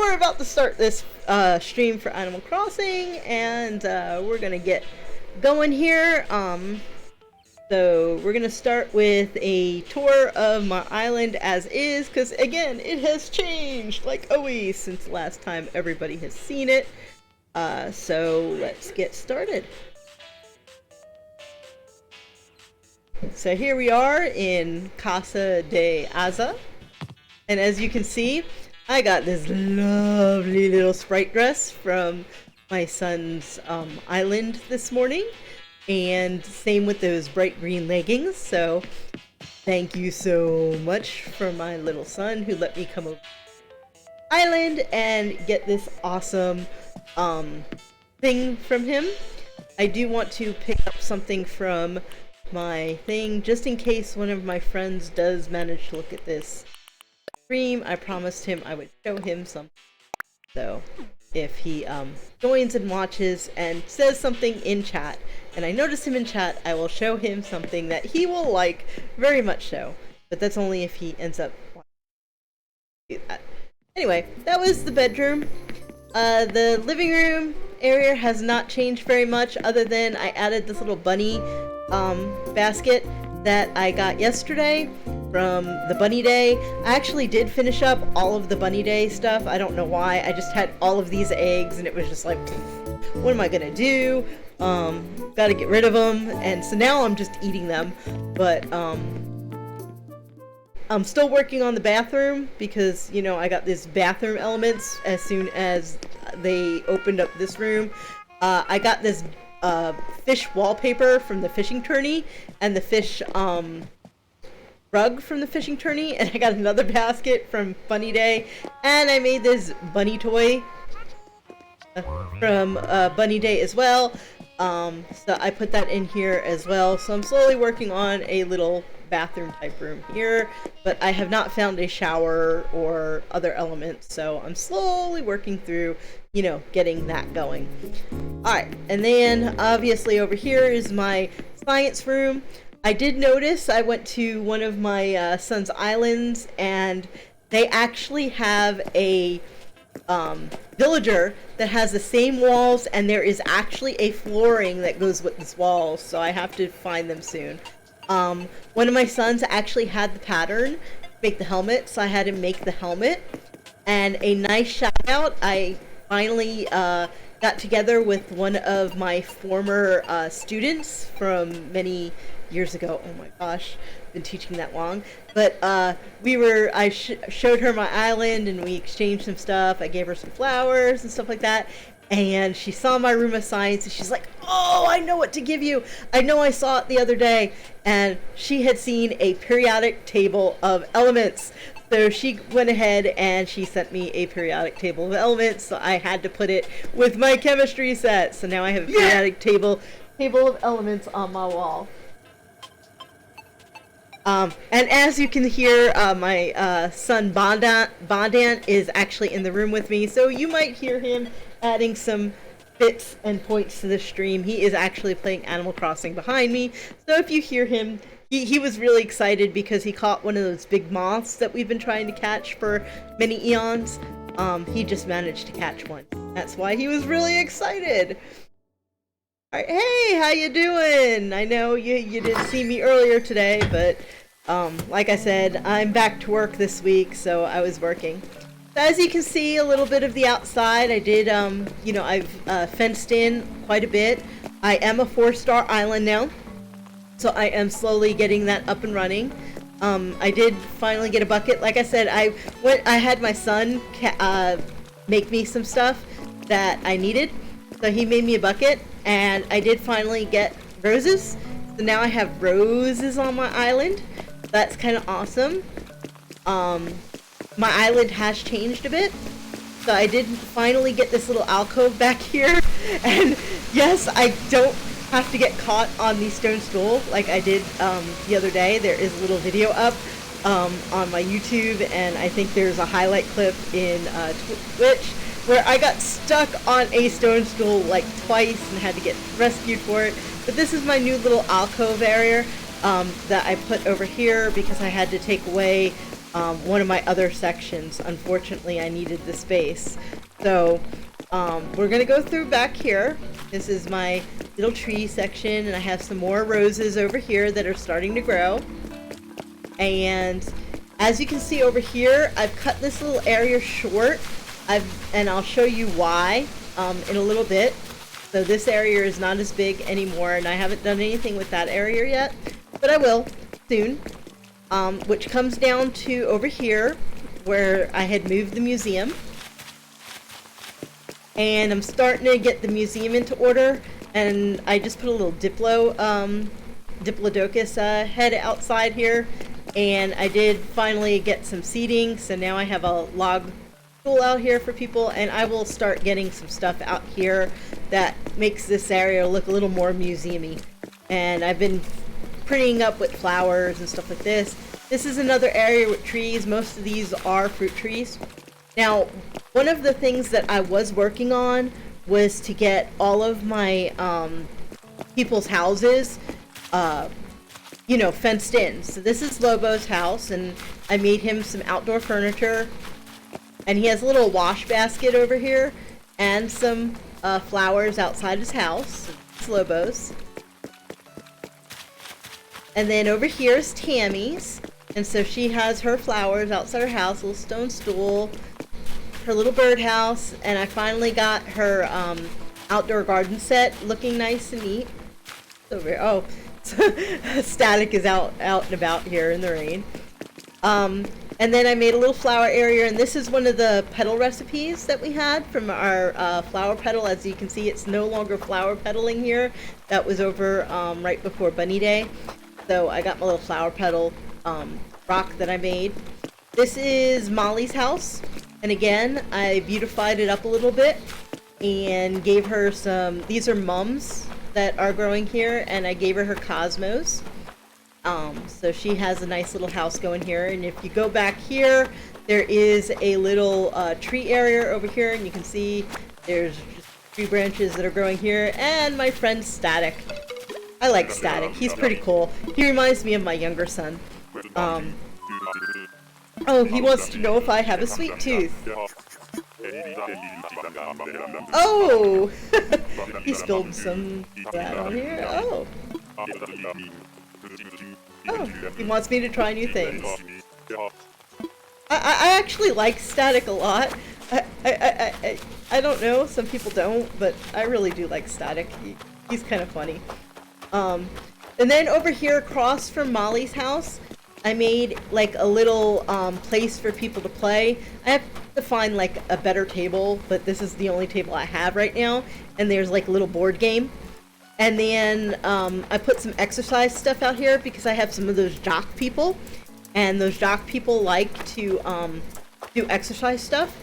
we're about to start this stream for Animal Crossing, and we're gonna get going here. So we're gonna start with a tour of my island as is, because again, it has changed like always since last time everybody has seen it. So let's get started. So here we are in Casa de Aza, and as you can see, I got this lovely little sprite dress from my son's island this morning, and same with those bright green leggings. So thank you so much for my little son who let me come over to the island and get this awesome thing from him. I do want to pick up something from my thing just in case one of my friends does manage to look at this stream. I promised him I would show him something, so if he joins and watches and says something in chat and I notice him in chat, I will show him something that he will like very much so, but that's only if he ends up wanting to do that. Anyway, that was the bedroom. The living room area has not changed very much, other than I added this little bunny basket that I got yesterday from the Bunny Day. I actually did finish up all of the Bunny Day stuff. I don't know why. I just had all of these eggs and it was just like, what am I gonna do? Gotta get rid of them. And so now I'm just eating them. But I'm still working on the bathroom because, you know, I got these bathroom elements as soon as they opened up this room. I got this fish wallpaper from the fishing tourney and the fish rug from the fishing tourney, and I got another basket from Bunny Day, and I made this bunny toy from Bunny Day as well. So I put that in here as well. So I'm slowly working on a little bathroom type room here, but I have not found a shower or other elements, so I'm slowly working through, you know, getting that going. Alright, and then obviously over here is my science room. I did notice I went to one of my son's islands, and they actually have a villager that has the same walls, and there is actually a flooring that goes with this wall, so I have to find them soon. One of my sons actually had the pattern to make the helmet, so I had him make the helmet. And a nice shout out, I finally got together with one of my former students from many years ago. Oh my gosh, been teaching that long. But I showed her my island and we exchanged some stuff. I gave her some flowers and stuff like that. And she saw my room of science and she's like, oh, I know what to give you. I know I saw it the other day. And she had seen a periodic table of elements. So she went ahead and she sent me a periodic table of elements. So I had to put it with my chemistry set. So now I have a periodic table of elements on my wall. And as you can hear, my son Bondan is actually in the room with me. So you might hear him adding some bits and points to the stream. He is actually playing Animal Crossing behind me. So if you hear him, he was really excited because he caught one of those big moths that we've been trying to catch for many eons. He just managed to catch one. That's why he was really excited. All right, hey, how you doing? I know you didn't see me earlier today, but like I said, I'm back to work this week, so I was working. As you can see, a little bit of the outside. I did, you know, I've fenced in quite a bit. I am a 4-star island now, so I am slowly getting that up and running. I did finally get a bucket. Like I said, I had my son make me some stuff that I needed, so he made me a bucket, and I did finally get roses. So now I have roses on my island. That's kind of awesome. My island has changed a bit, so I did finally get this little alcove back here, and yes, I don't have to get caught on the stone stool like I did the other day. There is a little video up on my YouTube, and I think there's a highlight clip in Twitch where I got stuck on a stone stool like twice and had to get rescued for it. But this is my new little alcove area that I put over here because I had to take away one of my other sections. Unfortunately, I needed the space. So we're gonna go through back here. This is my little tree section, and I have some more roses over here that are starting to grow. And as you can see over here, I've cut this little area short. And I'll show you why in a little bit. So this area is not as big anymore, and I haven't done anything with that area yet, but I will soon. Which comes down to over here, where I had moved the museum. And I'm starting to get the museum into order, and I just put a little Diplodocus head outside here, and I did finally get some seating, so now I have a log pool out here for people, and I will start getting some stuff out here that makes this area look a little more museum-y. And I've been printing up with flowers and stuff like this. This is another area with trees. Most of these are fruit trees. Now, one of the things that I was working on was to get all of my people's houses fenced in. So this is Lobo's house, and I made him some outdoor furniture. And he has a little wash basket over here and some flowers outside his house. It's Lobo's. And then over here is Tammy's. And so she has her flowers outside her house, a little stone stool, her little birdhouse, and I finally got her outdoor garden set looking nice and neat. Over here. Oh, Static is out and about here in the rain. And then I made a little flower area, and this is one of the petal recipes that we had from our flower petal. As you can see, it's no longer flower pedaling here. That was over right before Bunny Day. So I got my little flower petal rock that I made. This is Molly's house, and again, I beautified it up a little bit and gave her some, these are mums that are growing here, and I gave her cosmos. So she has a nice little house going here, and if you go back here, there is a little tree area over here, and you can see there's just tree branches that are growing here, and my friend Static. I like Static. He's pretty cool. He reminds me of my younger son. Oh, he wants to know if I have a sweet tooth. Oh! He spilled some of that on here. Oh. Oh, he wants me to try new things. I actually like Static a lot. I don't know, some people don't, but I really do like Static. He's kind of funny. And then over here across from Molly's house, I made like a little place for people to play. I have to find like a better table, but this is the only table I have right now. And there's like a little board game. And then I put some exercise stuff out here because I have some of those jock people. And those jock people like to do exercise stuff.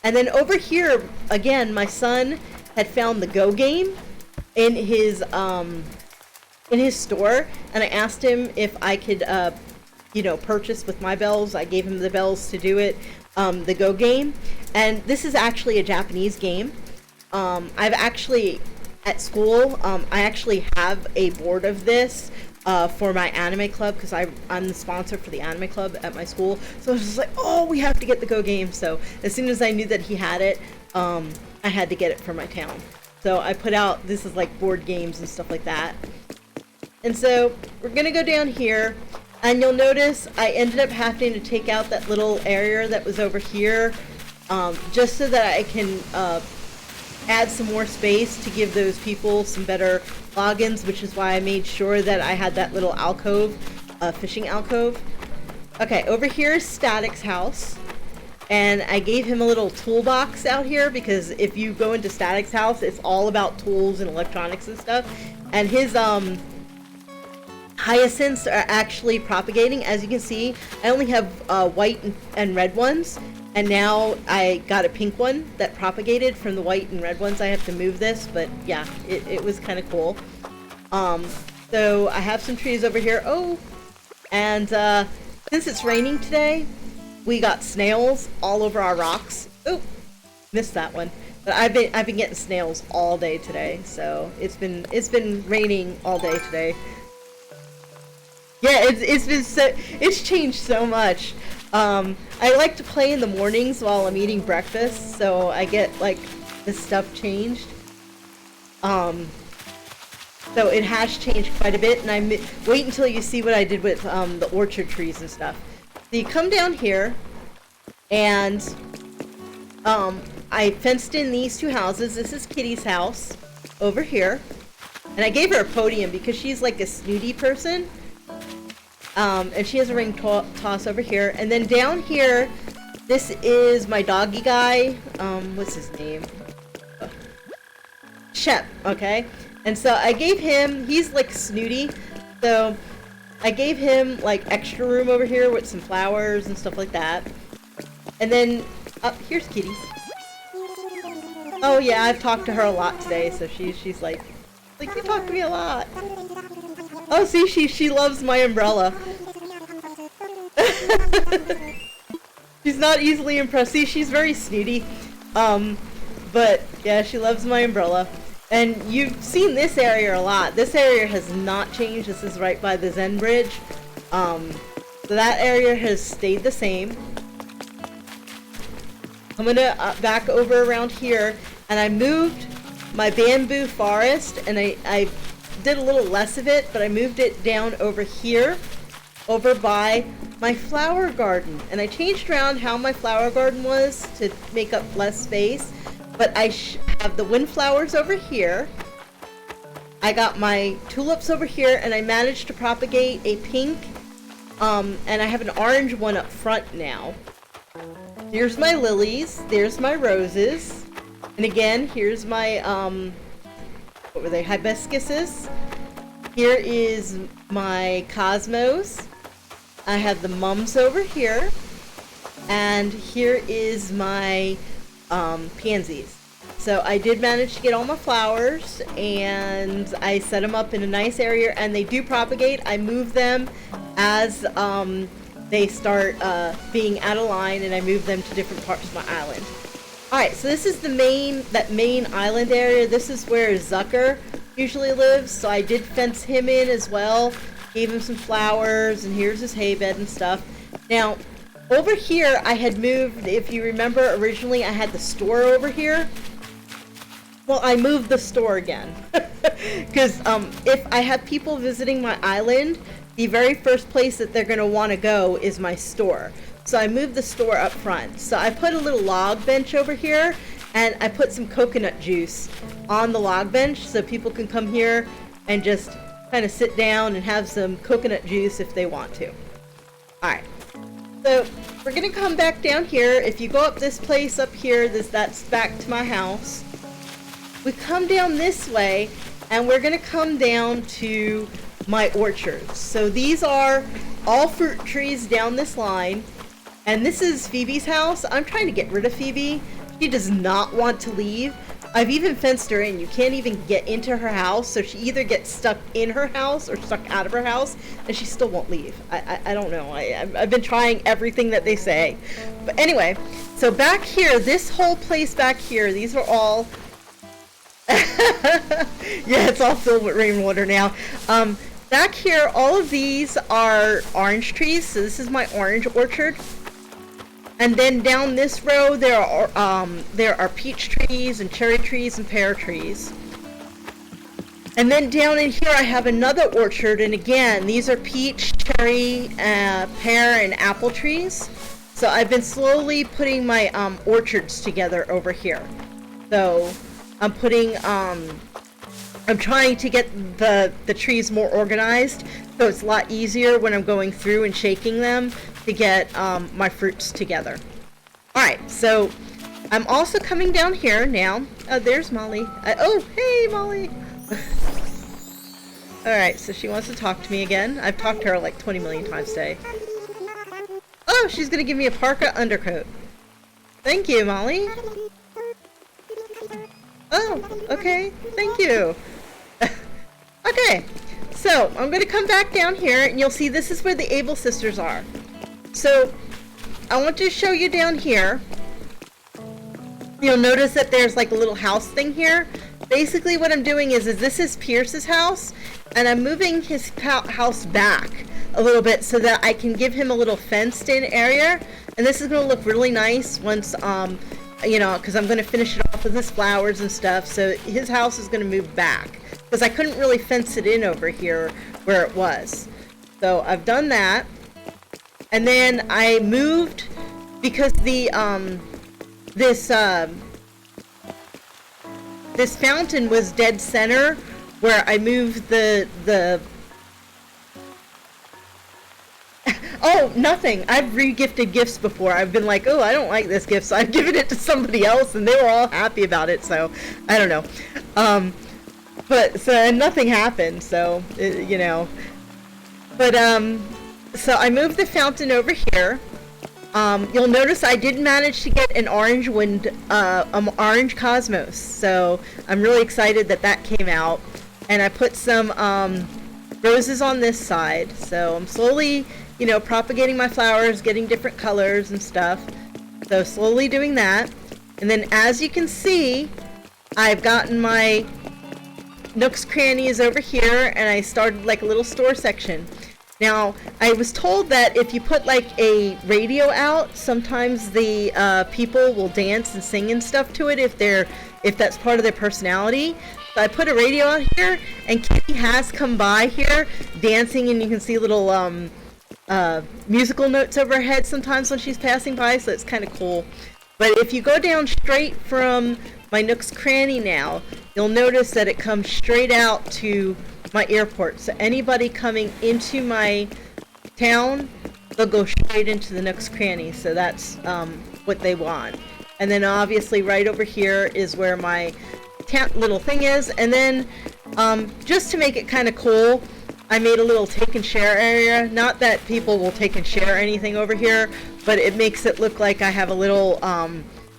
And then over here, again, my son had found the Go game in his store. And I asked him if I could, purchase with my bells. I gave him the bells to do it, the Go game. And this is actually a Japanese game. I've actually... At school, I actually have a board of this for my anime club because I'm the sponsor for the anime club at my school. So I was just like, oh, we have to get the Go game. So as soon as I knew that he had it, I had to get it for my town. So I put out, this is like board games and stuff like that. And so we're going to go down here, and you'll notice I ended up having to take out that little area that was over here just so that I can add some more space to give those people some better logins, which is why I made sure that I had that little alcove, fishing alcove. Okay, over here is Static's house, and I gave him a little toolbox out here because if you go into Static's house, it's all about tools and electronics and stuff. And his hyacinths are actually propagating. As you can see, I only have white and red ones. And now I got a pink one that propagated from the white and red ones. I have to move this, but yeah, it was kind of cool. So I have some trees over here. Oh, and since it's raining today, we got snails all over our rocks. Oh, missed that one. But I've been getting snails all day today, so it's been raining all day today. Yeah, it's changed so much. I like to play in the mornings while I'm eating breakfast, so I get like this stuff changed. So it has changed quite a bit, and wait until you see what I did with the orchard trees and stuff. So you come down here, and I fenced in these two houses. This is Kitty's house over here, and I gave her a podium because she's like a snooty person. And she has a ring toss over here. And then down here, this is my doggy guy. What's his name? Shep, okay? And so I gave him, he's like snooty, so I gave him like extra room over here with some flowers and stuff like that. And then, here's Kitty. Oh yeah, I've talked to her a lot today, so she's like, you talk to me a lot. Oh, see, she loves my umbrella. She's not easily impressed. See, she's very snooty. But yeah, she loves my umbrella. And you've seen this area a lot. This area has not changed. This is right by the Zen Bridge. So that area has stayed the same. I'm gonna back over around here, and I moved my bamboo forest, and I did a little less of it, but I moved it down over here, over by my flower garden. And I changed around how my flower garden was to make up less space. But I have the windflowers over here. I got my tulips over here, and I managed to propagate a pink, and I have an orange one up front now. Here's my lilies. There's my roses. And again, here's my, what were they, hibiscuses. Here is my cosmos. I have the mums over here. And here is my pansies. So I did manage to get all my flowers, and I set them up in a nice area, and they do propagate. I move them as they start being out of line, and I move them to different parts of my island. Alright, so this is that main island area. This is where Zucker usually lives, so I did fence him in as well. Gave him some flowers, and here's his hay bed and stuff. Now, over here, I had moved, if you remember, originally I had the store over here. Well, I moved the store again. Because if I have people visiting my island, the very first place that they're going to want to go is my store. So I moved the store up front. So I put a little log bench over here, and I put some coconut juice on the log bench so people can come here and just kind of sit down and have some coconut juice if they want to. Alright. So we're gonna come back down here. If you go up this place up here, that's back to my house. We come down this way, and we're gonna come down to my orchards. So these are all fruit trees down this line, and this is Phoebe's house. I'm trying to get rid of Phoebe. She does not want to leave. I've even fenced her in. You can't even get into her house, so she either gets stuck in her house or stuck out of her house, and she still won't leave. I don't know. I've been trying everything that they say. But anyway, so back here, this whole place back here, these are all... yeah, it's all filled with rainwater now. Back here, all of these are orange trees, so this is my orange orchard. And then down this row, there are peach trees and cherry trees and pear trees. And then down in here, I have another orchard, and again, these are peach, cherry, pear, and apple trees. So I've been slowly putting my orchards together over here. So I'm putting, I'm trying to get the trees more organized, so it's a lot easier when I'm going through and shaking them to get my fruits together. Alright, so I'm also coming down here now. There's Molly. Oh, hey, Molly! Alright, so she wants to talk to me again. I've talked to her like 20 million times today. Oh, she's gonna give me a parka undercoat. Thank you, Molly. Oh, okay. Thank you. Okay, so I'm gonna come back down here, and you'll see this is where the Able sisters are. So I want to show you down here. You'll notice that there's like a little house thing here. basically what I'm doing is this is Pierce's house, and I'm moving his house back a little bit so that I can give him a little fenced in area. And this is going to look really nice once, you know, because I'm going to finish it off with his flowers and stuff. So his house is going to move back because I couldn't really fence it in over here where it was. So I've done that. And then I moved because the, this fountain was dead center where I moved the oh, nothing. I've re-gifted gifts before. I've been like, oh, I don't like this gift, so I've given it to somebody else, and they were all happy about it, so I don't know. But, so, and nothing happened, so, you know. But, so I moved the fountain over here. You'll notice I did manage to get an orange orange cosmos, so I'm really excited that that came out. And I put some roses on this side, so I'm slowly, you know, propagating my flowers, getting different colors and stuff. So slowly doing that. And then as you can see, I've gotten my nooks crannies over here, and I started like a little store section. Now, I was told that if you put like a radio out, sometimes the people will dance and sing and stuff to it if that's part of their personality. So I put a radio out here, and Kitty has come by here dancing, and you can see little musical notes over her head sometimes when she's passing by, so it's kind of cool. But if you go down straight from my Nook's Cranny now, you'll notice that it comes straight out to my airport. So anybody coming into my town, they'll go straight into the Nook's Cranny. So that's what they want. And then obviously right over here is where my little thing is. And then just to make it kind of cool, I made a little take and share area. Not that people will take and share anything over here, but it makes it look like I have a little,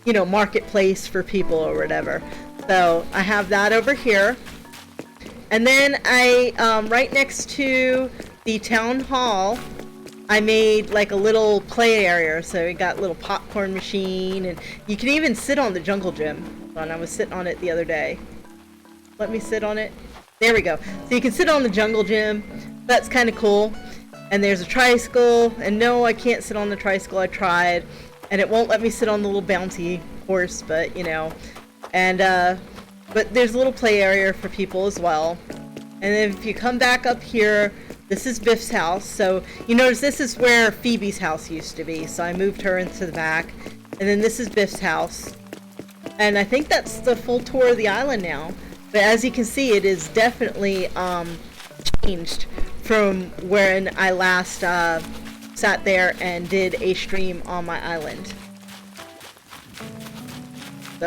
you know, marketplace for people or whatever. So I have that over here. And then I, right next to the town hall, I made like a little play area. So we got a little popcorn machine, and you can even sit on the jungle gym. And I was sitting on it the other day. Let me sit on it. There we go. So you can sit on the jungle gym. That's kind of cool. And there's a tricycle. And no, I can't sit on the tricycle. I tried. And it won't let me sit on the little bouncy horse, but you know. And, but there's a little play area for people as well. And then if you come back up here, this is Biff's house. So you notice this is where Phoebe's house used to be. So I moved her into the back. And then this is Biff's house. And I think that's the full tour of the island now. But as you can see, it is definitely changed from when I last sat there and did a stream on my island.